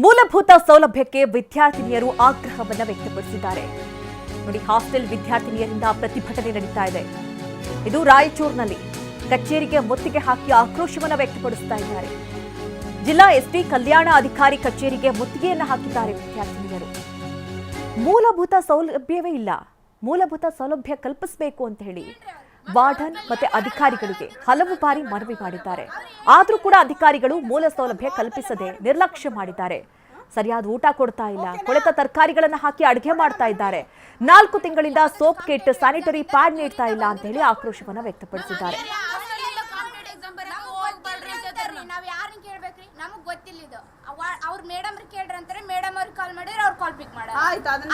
ಮೂಲಭೂತ ಸೌಲಭ್ಯಕ್ಕೆ ವಿದ್ಯಾರ್ಥಿನಿಯರು ಆಗ್ರಹವನ್ನು ವ್ಯಕ್ತಪಡಿಸಿದ್ದಾರೆ. ನೋಡಿ, ಹಾಸ್ಟೆಲ್ ವಿದ್ಯಾರ್ಥಿನಿಯರಿಂದ ಪ್ರತಿಭಟನೆ ನಡೀತಾ ಇದೆ. ಇದು ರಾಯಚೂರಿನಲ್ಲಿ ಕಚೇರಿಗೆ ಮುತ್ತಿಗೆ ಹಾಕಿ ಆಕ್ರೋಶವನ್ನು ವ್ಯಕ್ತಪಡಿಸ್ತಾ ಇದ್ದಾರೆ. ಜಿಲ್ಲಾ ಎಸ್ಟಿ ಕಲ್ಯಾಣ ಅಧಿಕಾರಿ ಕಚೇರಿಗೆ ಮುತ್ತಿಗೆಯನ್ನು ಹಾಕಿದ್ದಾರೆ ವಿದ್ಯಾರ್ಥಿನಿಯರು. ಮೂಲಭೂತ ಸೌಲಭ್ಯವೇ ಇಲ್ಲ, ಮೂಲಭೂತ ಸೌಲಭ್ಯ ಕಲ್ಪಿಸಬೇಕು ಅಂತ ಹೇಳಿ ವಾರ್ಡನ್ ಮತ್ತೆ ಅಧಿಕಾರಿಗಳಿಗೆ ಹಲವು ಬಾರಿ ಮನವಿ ಮಾಡಿದ್ದಾರೆ. ಆದರೂ ಕೂಡ ಅಧಿಕಾರಿಗಳು ಮೂಲ ಸೌಲಭ್ಯ ಕಲ್ಪಿಸದೆ ನಿರ್ಲಕ್ಷ್ಯ ಮಾಡಿದ್ದಾರೆ. ಸರಿಯಾದ ಊಟ ಕೊಡ್ತಾ ಇಲ್ಲ, ಕೊಳೆತ ತರಕಾರಿಗಳನ್ನು ಹಾಕಿ ಅಡುಗೆ ಮಾಡ್ತಾ ಇದ್ದಾರೆ. 4 ತಿಂಗಳಿಂದ ಸೋಪ್ ಕಿಟ್, ಸ್ಯಾನಿಟರಿ ಪ್ಯಾಡ್ ನೀಡ್ತಾ ಇಲ್ಲ ಅಂತ ಹೇಳಿ ಆಕ್ರೋಶವನ್ನು ವ್ಯಕ್ತಪಡಿಸಿದ್ದಾರೆ. ಅವ್ರ ಮೇಡಮ್ ಕೇಳ್ರಿ ಅಂತಾರೆ, ಮೇಡಮ್ ಅವ್ರಿಗೆ ಕಾಲ್ ಮಾಡಿದ್ರೆ ಅವ್ರು ಕಾಲ್ ಪಿಕ್ ಮಾಡಲ್ಲ.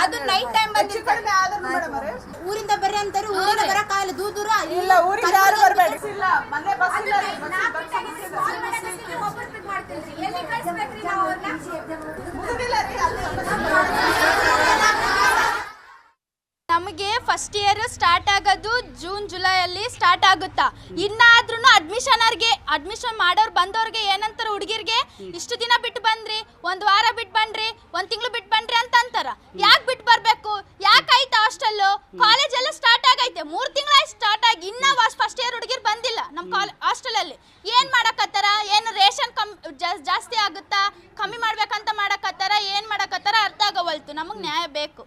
ಅದು ನೈಟ್ ಟೈಮ್ ಬಂದಿರ್ತಾರೆ, ಊರಿಂದ ಬರ್ರಿ ಅಂತಾರೆ, ಊರಿಂದ ಬರಕಾಗಲ್ಲ, ದೂರ ಇಲ್ಲ, ಊರಿಂದ ಯಾರು ಬರಬೇಡಿ, ಇಲ್ಲ ಮನೆ ಬಸ್ ಇಲ್ಲ, ಒಬ್ಬರು ಪಿಕ್ ಮಾಡ್ತೀವಿ, ಎಲ್ಲಿ ಕಳಿಸ್ಬೇಕ್ರಿ ನಾವು ಅವ್ರನ್ನ? ನಮಗೆ ಫಸ್ಟ್ ಇಯರ್ ಸ್ಟಾರ್ಟ್ ಆಗೋದು ಜೂನ್ ಜುಲೈಯಲ್ಲಿ ಸ್ಟಾರ್ಟ್ ಆಗುತ್ತಾ. ಇನ್ನಾದ್ರೂ ಅಡ್ಮಿಷನ್ ಮಾಡೋರು ಬಂದವ್ರಿಗೆ ಏನಂತಾರೆ, ಹುಡುಗಿರ್ಗೆ ಇಷ್ಟು ದಿನ ಬಿಟ್ಟು ಬಂದ್ರಿ, 1 ವಾರ ಬಿಟ್ಟು ಬನ್ರಿ, 1 ತಿಂಗಳು ಬಿಟ್ಟು ಬನ್ರಿ ಅಂತ ಅಂತಾರ. ಯಾಕೆ ಬಿಟ್ಟು ಬರ್ಬೇಕು? ಯಾಕಾಯ್ತು ಹಾಸ್ಟೆಲ್? ಕಾಲೇಜ್ ಎಲ್ಲ ಸ್ಟಾರ್ಟ್ ಆಗೈತೆ, 3 ತಿಂಗಳಾಯ್ತು ಸ್ಟಾರ್ಟ್ ಆಗಿ, ಇನ್ನ ಫಸ್ಟ್ ಇಯರ್ ಹುಡುಗಿರ್ ಬಂದಿಲ್ಲ ನಮ್ಮ ಹಾಸ್ಟೆಲ್ ಅಲ್ಲಿ. ಏನ್ ಮಾಡಕತ್ತಾರ? ಏನು ರೇಷನ್ ಜಾಸ್ತಿ ಆಗುತ್ತಾ, ಕಮ್ಮಿ ಮಾಡ್ಬೇಕಂತ ಮಾಡಕತ್ತಾರ, ಏನ್ ಮಾಡಕತ್ತಾರ ಅರ್ಥ ಆಗವಲ್ತು. ನಮಗ್ ನ್ಯಾಯ ಬೇಕು.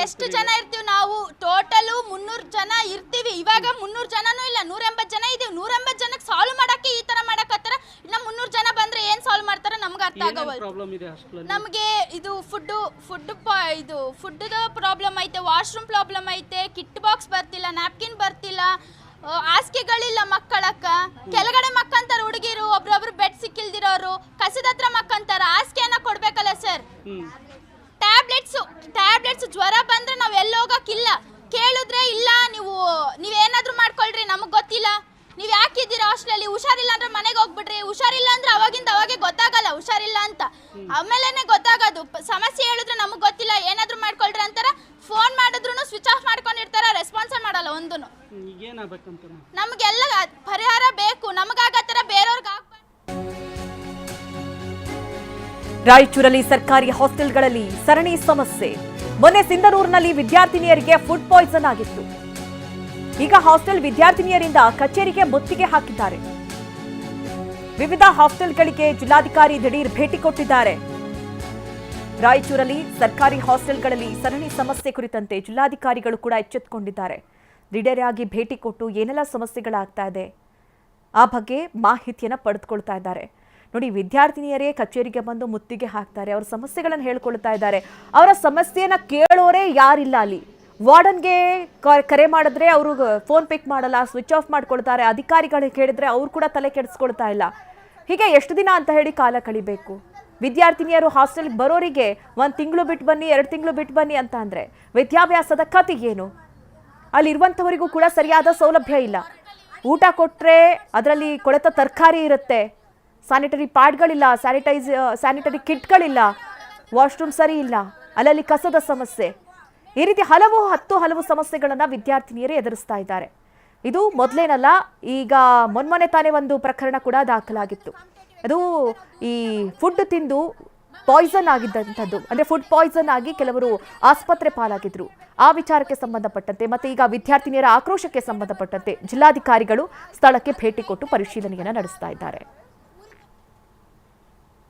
ಎಷ್ಟು ಜನ ಇರ್ತೀವಿ ನಾವು? ಟೋಟಲ್ 300 ಜನ ಇರ್ತೀವಿ. ಇವಾಗ 300 ಜನನೂ ಇಲ್ಲ, 180 ಜನ ಇದೀವಿ. 180 ಜನಕ್ಕೆ ಸಾಲ್ವ್ ಮಾಡಕ್ಕೆ ಈ ತರ ಮಾಡಕತ್ತಾರ. ಇನ್ನ 300 ಜನ ಬಂದ್ರೆ ಏನ್ ಸಾಲ್ವ್ ಮಾಡ್ತಾರ ನಮ್ಗೆ ಅರ್ಥ ಆಗವಲ್ತು. ನಮಗೆ ಇದು ಫುಡ್ ಪ್ರಾಬ್ಲಮ್ ಐತೆ, ವಾಶ್ರೂಮ್ ಪ್ರಾಬ್ಲಮ್ ಐತೆ, ಕಿಟ್ ಬಾಕ್ಸ್ ಬರ್ತಿಲ್ಲ, ನ್ಯಾಪ್ಕಿನ್ ಬರ್ತಿಲ್ಲ, ಹಾಸಿಗೆಗಳಿಲ್ಲ ಮಕ್ಕಳಕ್ಕ. ಕೆಳಗಡೆ ಮಕ್ಕಂತಾರ ಹುಡುಗಿರು, ಒಬ್ರೊಬ್ರು ಬೆಡ್ ಸಿಕ್ಕಿಲ್ದಿರೋರು ಕಸದ ಹತ್ರ ಮಕ್ಕಂತಾರ. ಹಾಸಿಗೆಯನ್ನ ಕೊಡ್ಬೇಕಲ್ಲ ಸರ್. ಟ್ಯಾಬ್ಲೆಟ್ಸ್ ಜ್ವರ ಬಂದ್ರೆ ನಾವ್ ಎಲ್ಲಿ ಹೋಗಕ್ಕಿಲ್ಲ. ಕೇಳಿದ್ರೆ ಇಲ್ಲ, ನೀವೇನಾದ್ರೂ ಮಾಡ್ಕೊಳ್ರಿ, ನಮಗ್ ಗೊತ್ತಿಲ್ಲ, ನೀವ್ ಯಾಕಿದ್ದೀರಾ ಹಾಸ್ಟೆಲಲ್ಲಿ, ಹುಷಾರಿಲ್ಲ ಅಂದ್ರೆ ಮನೆಗೆ ಹೋಗ್ಬಿಡ್ರಿ, ಹುಷಾರಿಲ್ಲ ಅಂದ್ರೆ ಅವಾಗೆ ಗೊತ್ತಾಗಲ್ಲ ಹುಷಾರಿಲ್ಲ ಅಂತ, ಆಮೇಲೆನೆ ಗೊತ್ತಾಗೋದು. ಸಮಸ್ಯೆ ಹೇಳಿದ್ರೆ ನಮಗ್ ಗೊತ್ತಿಲ್ಲ, ಏನಾದ್ರೂ ಮಾಡ್ಕೊಳ್ರಿ ಅಂತಾರ. ಫೋನ್ ಮಾಡಿದ್ರು ಸ್ವಿಚ್ ಆಫ್ ಮಾಡ್ಕೊಂಡಿರ್ತಾರ, ರೆಸ್ಪಾನ್ಸೇ ಮಾಡಲ್ಲ ಒಂದೂನು. ನಮ್ಗೆಲ್ಲ ಪರಿಹಾರ ಬೇಕು, ನಮಗಾಗತ್ತರ ಬೇರೆಯವ್ರಿಗೆ ಆಗ್ಬಾರ್ದು. ರಾಯಚೂರಲ್ಲಿ ಸರ್ಕಾರಿ ಹಾಸ್ಟೆಲ್ಗಳಲ್ಲಿ ಸರಣಿ ಸಮಸ್ಯೆ. ಮೊನ್ನೆ ಸಿಂಧನೂರಿನಲ್ಲಿ ವಿದ್ಯಾರ್ಥಿನಿಯರಿಗೆ ಫುಡ್ ಪಾಯ್ಸನ್ ಆಗಿತ್ತು. ಈಗ ಹಾಸ್ಟೆಲ್ ವಿದ್ಯಾರ್ಥಿನಿಯರಿಂದ ಕಚೇರಿಗೆ ಮುತ್ತಿಗೆ ಹಾಕಿದ್ದಾರೆ. ವಿವಿಧ ಹಾಸ್ಟೆಲ್ಗಳಿಗೆ ಜಿಲ್ಲಾಧಿಕಾರಿ ದಿಢೀರ್ ಭೇಟಿ ಕೊಟ್ಟಿದ್ದಾರೆ. ರಾಯಚೂರಲ್ಲಿ ಸರ್ಕಾರಿ ಹಾಸ್ಟೆಲ್ಗಳಲ್ಲಿ ಸರಣಿ ಸಮಸ್ಯೆ ಕುರಿತಂತೆ ಜಿಲ್ಲಾಧಿಕಾರಿಗಳು ಕೂಡ ಎಚ್ಚೆತ್ತುಕೊಂಡಿದ್ದಾರೆ. ದಿಢೀರಾಗಿ ಭೇಟಿ ಕೊಟ್ಟು ಏನೆಲ್ಲ ಸಮಸ್ಯೆಗಳಾಗ್ತಾ ಇದೆ ಆ ಬಗ್ಗೆ ಮಾಹಿತಿಯನ್ನು ಪಡೆದುಕೊಳ್ತಾ ಇದ್ದಾರೆ. ನೋಡಿ, ವಿದ್ಯಾರ್ಥಿನಿಯರೇ ಕಚೇರಿಗೆ ಬಂದು ಮುತ್ತಿಗೆ ಹಾಕ್ತಾರೆ, ಅವರ ಸಮಸ್ಯೆಗಳನ್ನು ಹೇಳ್ಕೊಳ್ತಾ ಇದ್ದಾರೆ. ಅವರ ಸಮಸ್ಯೆಯನ್ನ ಕೇಳೋರೇ ಯಾರಿಲ್ಲ ಅಲ್ಲಿ. ವಾರ್ಡನ್ಗೆ ಕರೆ ಮಾಡಿದ್ರೆ ಅವರು ಫೋನ್ ಪಿಕ್ ಮಾಡಲ್ಲ, ಸ್ವಿಚ್ ಆಫ್ ಮಾಡ್ಕೊಳ್ತಾರೆ. ಅಧಿಕಾರಿಗಳಿಗೆ ಕೇಳಿದ್ರೆ ಅವ್ರು ಕೂಡ ತಲೆ ಕೆಡಿಸ್ಕೊಳ್ತಾ ಇಲ್ಲ. ಹೀಗೆ ಎಷ್ಟು ದಿನ ಅಂತ ಹೇಳಿ ಕಾಲ ಕಳಿಬೇಕು? ವಿದ್ಯಾರ್ಥಿನಿಯರು ಹಾಸ್ಟೆಲ್ಗೆ ಬರೋರಿಗೆ 1 ತಿಂಗಳು ಬಿಟ್ಟು ಬನ್ನಿ, 2 ತಿಂಗಳು ಬಿಟ್ಟು ಬನ್ನಿ ಅಂತ ಅಂದ್ರೆ ವಿದ್ಯಾಭ್ಯಾಸದ ಕತೆ ಏನು? ಅಲ್ಲಿರುವಂಥವರಿಗೂ ಕೂಡ ಸರಿಯಾದ ಸೌಲಭ್ಯ ಇಲ್ಲ. ಊಟ ಕೊಟ್ಟರೆ ಅದರಲ್ಲಿ ಕೊಳೆತ ತರಕಾರಿ ಇರುತ್ತೆ, ಸ್ಯಾನಿಟರಿ ಪ್ಯಾಡ್ಗಳಿಲ್ಲ, ಸ್ಯಾನಿಟರಿ ಕಿಟ್ಗಳಿಲ್ಲ, ವಾಶ್ರೂಮ್ ಸರಿ ಇಲ್ಲ, ಅಲ್ಲಲ್ಲಿ ಕಸದ ಸಮಸ್ಯೆ. ಈ ರೀತಿ ಹಲವು ಸಮಸ್ಯೆಗಳನ್ನು ವಿದ್ಯಾರ್ಥಿನಿಯರೇ ಎದುರಿಸ್ತಾ ಇದ್ದಾರೆ. ಇದು ಮೊದಲೇನಲ್ಲ, ಈಗ ಮೊನ್ನೆ ತಾನೇ ಒಂದು ಪ್ರಕರಣ ಕೂಡ ದಾಖಲಾಗಿತ್ತು. ಅದು ಈ ಫುಡ್ ತಿಂದು ಪಾಯ್ಸನ್ ಆಗಿದ್ದಂಥದ್ದು, ಅಂದರೆ ಫುಡ್ ಪಾಯ್ಸನ್ ಆಗಿ ಕೆಲವರು ಆಸ್ಪತ್ರೆ ಪಾಲಾಗಿದ್ರು. ಆ ವಿಚಾರಕ್ಕೆ ಸಂಬಂಧಪಟ್ಟಂತೆ ಮತ್ತೆ ಈಗ ವಿದ್ಯಾರ್ಥಿನಿಯರ ಆಕ್ರೋಶಕ್ಕೆ ಸಂಬಂಧಪಟ್ಟಂತೆ ಜಿಲ್ಲಾಧಿಕಾರಿಗಳು ಸ್ಥಳಕ್ಕೆ ಭೇಟಿ ಕೊಟ್ಟು ಪರಿಶೀಲನೆಯನ್ನು ನಡೆಸ್ತಾ ಇದ್ದಾರೆ.